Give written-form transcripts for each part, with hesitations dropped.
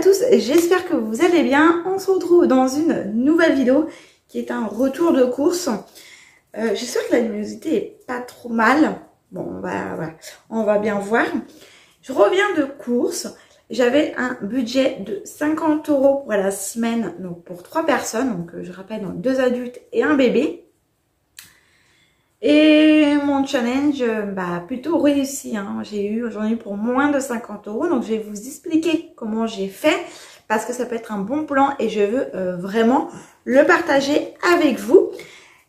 tous, j'espère que vous allez bien. On se retrouve dans une nouvelle vidéo qui est un retour de course. J'espère que la luminosité est pas trop mal. Bon, on va bien voir. Je reviens de course. J'avais un budget de 50 € pour la semaine, donc pour 3 personnes. Donc je rappelle, donc 2 adultes et un bébé. Et mon challenge, plutôt réussi, hein. J'en ai eu pour moins de 50 €. Donc je vais vous expliquer comment j'ai fait parce que ça peut être un bon plan et je veux vraiment le partager avec vous.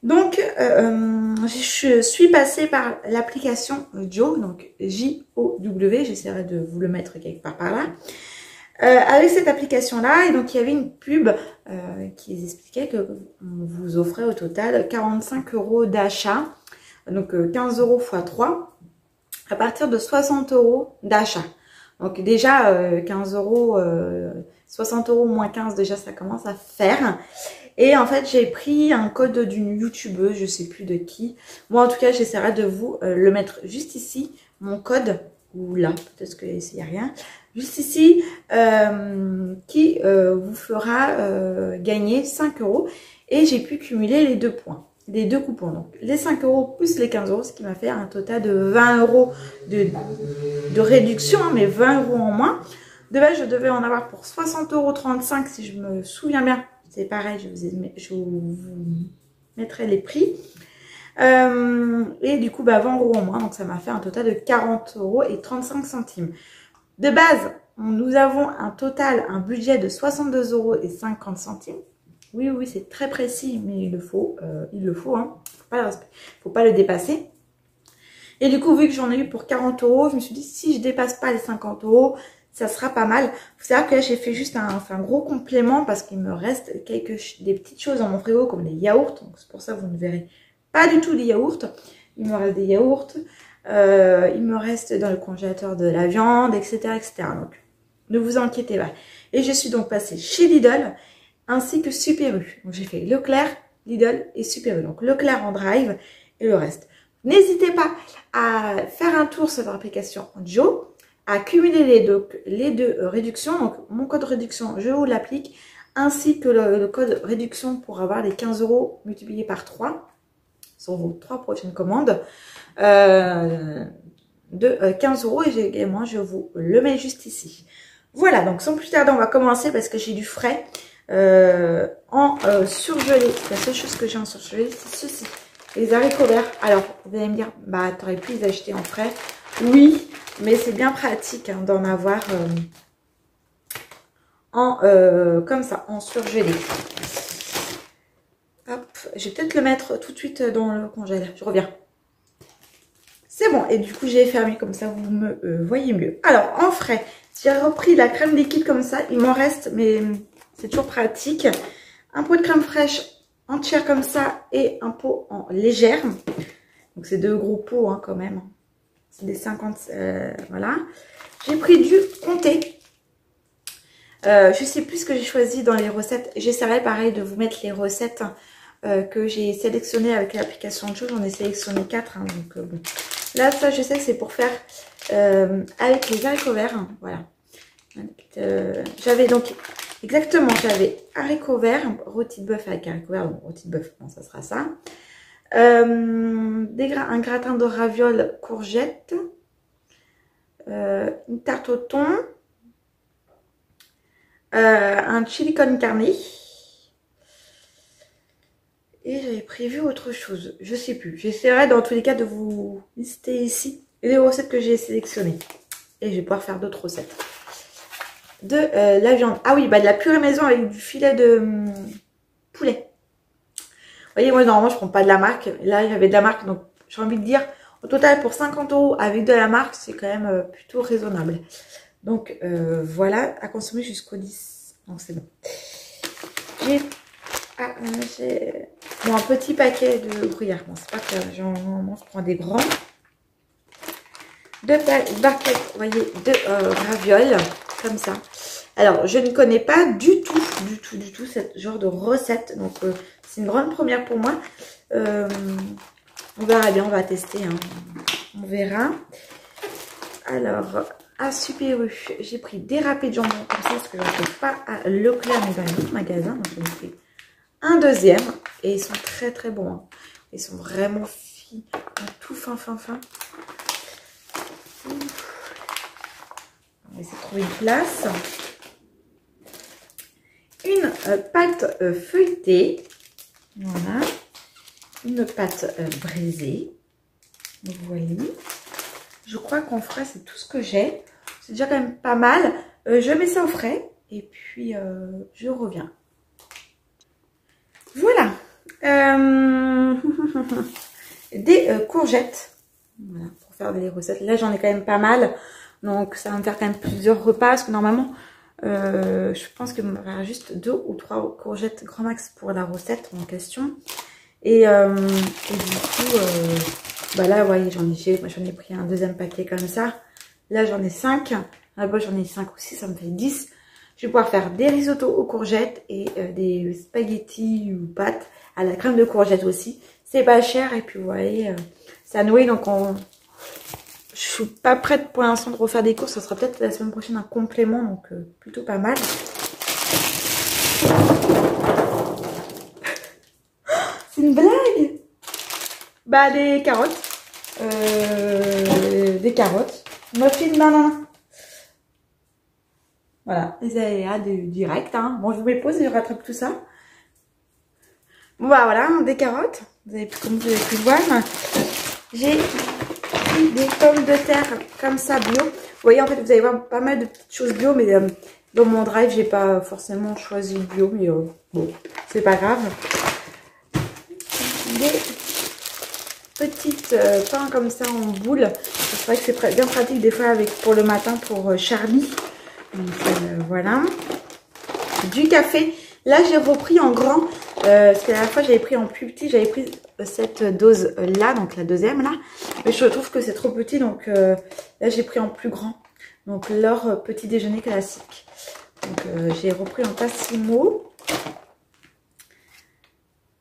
Donc je suis passée par l'application JOW, donc J-O-W, j'essaierai de vous le mettre quelque part par là. Avec cette application-là, et donc il y avait une pub qui expliquait que on vous offrait au total 45 € d'achat. Donc 15 € x 3 à partir de 60 € d'achat. Donc déjà 15 €, 60 € moins 15, déjà ça commence à faire. Et en fait j'ai pris un code d'une youtubeuse, je sais plus de qui. Moi en tout cas j'essaierai de vous le mettre juste ici, mon code, ou là, peut-être qu'il n'y a rien. Juste ici, qui vous fera gagner 5 €. Et j'ai pu cumuler les 2 points. Les 2 coupons, donc les 5 € plus les 15 €, ce qui m'a fait un total de 20 € de réduction, hein, mais 20 € en moins. De base, je devais en avoir pour 60,35 € si je me souviens bien. C'est pareil, je vous mettrai les prix. Et du coup, 20 € en moins, donc ça m'a fait un total de 40,35 €. De base, nous avons un budget de 62,50 €. Oui, c'est très précis, mais il le faut, hein. Faut pas le dépasser. Et du coup, vu que j'en ai eu pour 40 €, je me suis dit, si je dépasse pas les 50 €, ça sera pas mal. Faut savoir que là, j'ai fait juste un gros complément parce qu'il me reste des petites choses dans mon frigo, comme les yaourts. Donc, c'est pour ça que vous ne verrez pas du tout les yaourts. Il me reste des yaourts. Il me reste dans le congélateur de la viande, etc., etc. Donc, ne vous inquiétez pas. Et je suis donc passée chez Lidl, ainsi que Super U. Donc j'ai fait Leclerc, Lidl et Super U. Donc Leclerc en drive et le reste. N'hésitez pas à faire un tour sur l'application JOW, à cumuler les deux réductions. Donc mon code réduction, je vous l'applique, ainsi que le code réduction pour avoir les 15 € multipliés par 3 sur vos 3 prochaines commandes de 15 €. Et également, je vous le mets juste ici. Voilà, donc sans plus tarder, on va commencer parce que j'ai du frais. En surgelé, la seule chose que j'ai en surgelé, c'est ceci, les haricots verts. Alors vous allez me dire, t'aurais pu les acheter en frais. Oui, mais c'est bien pratique, hein, d'en avoir comme ça, en surgelé. Hop, je vais peut-être le mettre tout de suite dans le congélateur. Je reviens. C'est bon, et du coup j'ai fermé comme ça, vous me voyez mieux. Alors en frais, j'ai repris la crème liquide comme ça, il m'en reste, mais c'est toujours pratique. Un pot de crème fraîche entière comme ça et un pot en légère. Donc c'est 2 gros pots, hein, quand même. C'est des 50, voilà. J'ai pris du comté. Je sais plus ce que j'ai choisi dans les recettes. J'essaierai pareil de vous mettre les recettes que j'ai sélectionnées avec l'application JOW. J'en ai sélectionné 4. Hein, donc bon. Là, ça je sais que c'est pour faire avec les haricots verts. Hein, voilà. J'avais donc... Exactement, j'avais haricots verts, rôti de bœuf avec haricots verts, donc rôti de bœuf, bon, ça sera ça. Un gratin de ravioles courgettes, une tarte au thon, un chili con carne. Et j'avais prévu autre chose, je sais plus. J'essaierai dans tous les cas de vous lister ici les recettes que j'ai sélectionnées. Et je vais pouvoir faire d'autres recettes. De la viande. Ah oui, de la purée maison avec du filet de poulet. Vous voyez, moi, normalement, je prends pas de la marque. Là, j'avais de la marque. Donc, j'ai envie de dire, au total, pour 50 € avec de la marque, c'est quand même plutôt raisonnable. Donc, voilà, à consommer jusqu'au 10. Donc, c'est bon. J'ai bon, un petit paquet de gruyère. Bon, c'est pas que normalement, je prends des grands. 2 barquettes, vous voyez, de ravioles. Comme ça. Alors, je ne connais pas du tout ce genre de recette. Donc, c'est une grande première pour moi. On verra bien, on va tester. Hein. On verra. Alors, à Super U, j'ai pris des râpés de jambon comme ça, parce que je ne trouve pas à Leclerc, mais dans les autres magasins. Donc j'en ai pris un deuxième. Et ils sont très très bons. Hein. Ils sont vraiment tout fin. On va essayer de trouver une place. Une pâte feuilletée. Voilà. Une pâte brisée. Vous voyez. Je crois qu'en frais, c'est tout ce que j'ai. C'est déjà quand même pas mal. Je mets ça au frais. Et puis, je reviens. Voilà. Des courgettes. Voilà, pour faire des recettes. Là, j'en ai quand même pas mal. Donc, ça va me faire quand même plusieurs repas. Parce que normalement, je pense qu'il me faudra juste 2 ou 3 courgettes grand max pour la recette en question. Et du coup, bah là, vous voyez, j'en ai pris un deuxième paquet comme ça. Là, j'en ai 5. Là-bas, j'en ai 5 aussi, ça me fait 10. Je vais pouvoir faire des risottos aux courgettes et des spaghettis ou pâtes à la crème de courgettes aussi. C'est pas cher et puis vous voyez, ça nourrit. Donc, je suis pas prête pour l'instant de refaire des courses. Ça sera peut-être la semaine prochaine un complément, donc plutôt pas mal. C'est une blague. Bah, des carottes. Muffin banana. Voilà, les aléas direct. Hein. Bon, je vous mets pause et je rattrape tout ça. Bon, bah voilà, des carottes. Comme vous avez pu le voir. J'ai pris des pommes de terre comme ça, bio. Vous voyez, en fait, vous allez voir pas mal de petites choses bio, mais dans mon drive, j'ai pas forcément choisi bio, mais bon, c'est pas grave. Des petites pains comme ça en boule. C'est vrai que c'est bien pratique des fois pour le matin pour Charlie. Donc voilà. Du café. Là, j'ai repris en grand. Parce que la dernière fois, j'avais pris en plus petit. J'avais pris cette dose là, donc la deuxième là. Mais je trouve que c'est trop petit. Donc là, j'ai pris en plus grand. Donc leur petit déjeuner classique. Donc j'ai repris en Tassimo.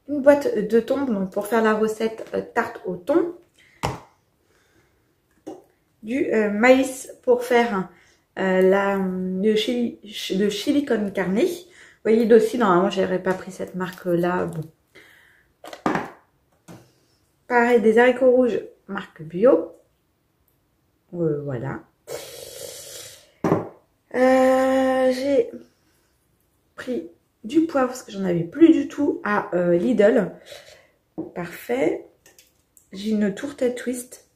Une boîte de thon. Donc pour faire la recette tarte au thon. Du maïs pour faire le chili con carne. Vous voyez aussi, normalement, j'aurais pas pris cette marque-là. Bon. Pareil, des haricots rouges, marque bio. Voilà. J'ai pris du poivre, parce que j'en avais plus du tout, à Lidl. Parfait. J'ai une tourtelle twist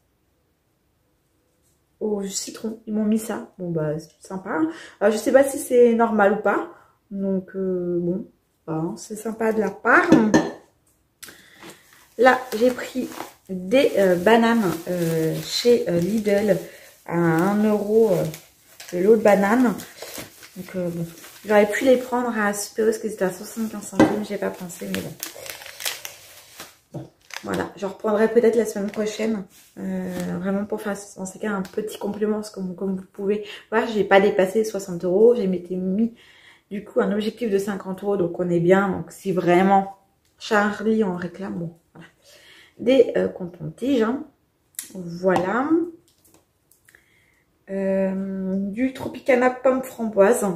au citron. Ils m'ont mis ça. Bon, bah, c'est sympa. Alors, je sais pas si c'est normal ou pas. Donc, bon, bah, c'est sympa de la part. Là, j'ai pris des bananes chez Lidl à 1 € le lot de bananes. Donc, bon, j'aurais pu les prendre à Super parce que c'était à 75 centimes. J'ai pas pensé, mais bon. Bon, voilà. Je reprendrai peut-être la semaine prochaine. Vraiment pour faire, dans ces cas, un petit complément. Parce que, comme vous pouvez voir, j'ai pas dépassé les 60 €. J'ai mis du coup un objectif de 50 €. Donc, on est bien. Donc, si vraiment Charlie en réclame, bon, voilà. Des coton-tiges. Hein. Voilà. Du Tropicana pomme framboise.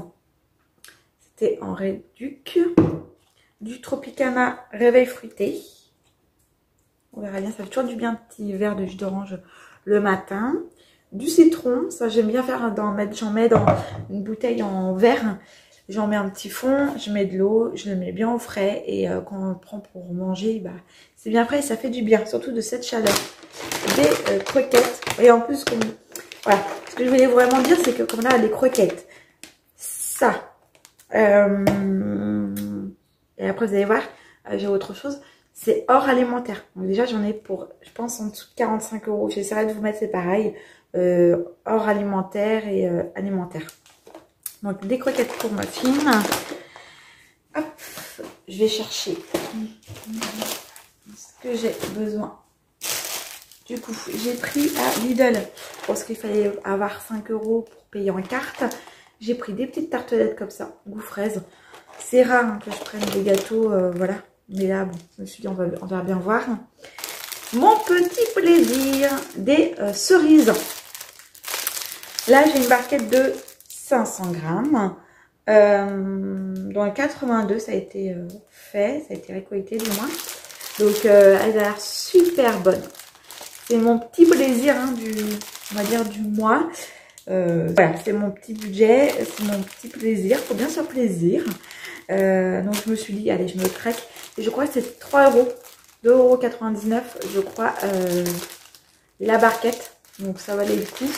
C'était en réduc. Du Tropicana réveil fruité. On verra bien, ça fait toujours du bien, petit verre de jus d'orange le matin. Du citron, ça j'aime bien faire, j'en mets dans une bouteille en verre. J'en mets un petit fond, je mets de l'eau, je le mets bien au frais. Et quand on le prend pour manger, bah, c'est bien frais et ça fait du bien, surtout de cette chaleur. Des croquettes. Et en plus, comme, voilà, ce que je voulais vraiment dire, c'est que comme là, les croquettes, ça. Et après, vous allez voir, j'ai autre chose. C'est hors alimentaire. Donc déjà, j'en ai pour, je pense, en dessous de 45 €. J'essaierai de vous mettre, c'est pareil, hors alimentaire et alimentaire. Donc, des croquettes pour muffins. Hop, je vais chercher ce que j'ai besoin. Du coup, j'ai pris à Lidl, parce qu'il fallait avoir 5 € pour payer en carte. J'ai pris des petites tartelettes comme ça, goût fraise. C'est rare hein, que je prenne des gâteaux, voilà. Mais là, bon, je me suis dit, on va bien voir. Mon petit plaisir, des cerises. Là, j'ai une barquette de 500 grammes. Dans le 82, ça a été fait, ça a été récolté du moins. Donc, elle a l'air super bonne. C'est mon petit plaisir hein, on va dire du mois. Voilà, c'est mon petit budget, c'est mon petit plaisir. Faut bien se faire plaisir. Donc, je me suis dit, allez, je me craque. Et je crois que c'est 3 €, 2,99 €, je crois, la barquette. Donc, ça valait le coup.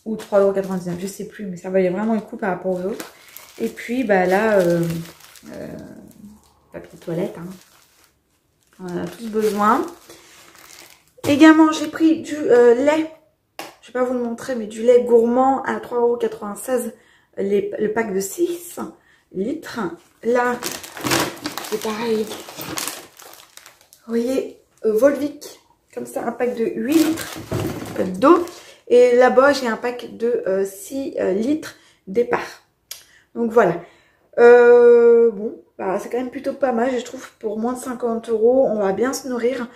Ou 3,99 €, je sais plus, mais ça valait vraiment le coup par rapport aux autres. Et puis, bah là, papier toilette, hein. On en a tous besoin. Également, j'ai pris du lait. Je vais pas vous le montrer, mais du lait gourmand à 3,96 €, le pack de 6 litres. Là, c'est pareil. Vous voyez, Volvic, comme ça, un pack de 8 litres d'eau. Et là-bas, j'ai un pack de 6 litres départ. Donc voilà. Bon, bah, c'est quand même plutôt pas mal, je trouve. Pour moins de 50 €, on va bien se nourrir.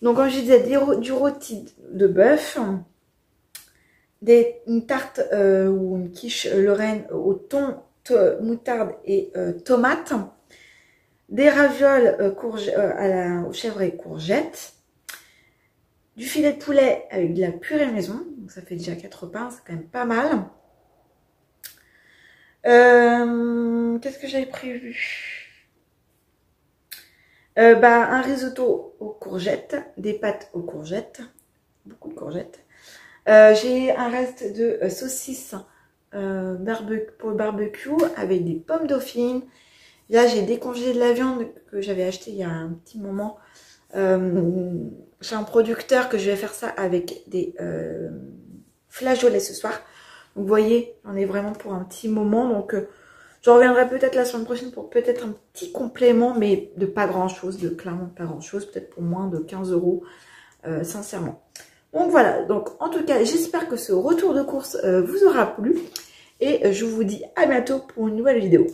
Donc, comme je disais, du rôti de bœuf, une tarte ou une quiche Lorraine au thon, moutarde et tomate, des ravioles aux chèvres et courgettes, du filet de poulet avec de la purée maison, donc ça fait déjà 4 repas, c'est quand même pas mal. Qu'est-ce que j'avais prévu? Un risotto aux courgettes, des pâtes aux courgettes, beaucoup de courgettes. J'ai un reste de saucisses pour le barbecue avec des pommes dauphines. Là, j'ai décongelé de la viande que j'avais acheté il y a un petit moment. J'ai un producteur que je vais faire ça avec des flageolets ce soir. Donc, vous voyez, j'en ai vraiment pour un petit moment. Donc, je reviendrai peut-être la semaine prochaine pour peut-être un petit complément, mais de pas grand-chose, de clairement pas grand-chose. Peut-être pour moins de 15 €, sincèrement. Donc, voilà. Donc, en tout cas, j'espère que ce retour de course vous aura plu. Et je vous dis à bientôt pour une nouvelle vidéo.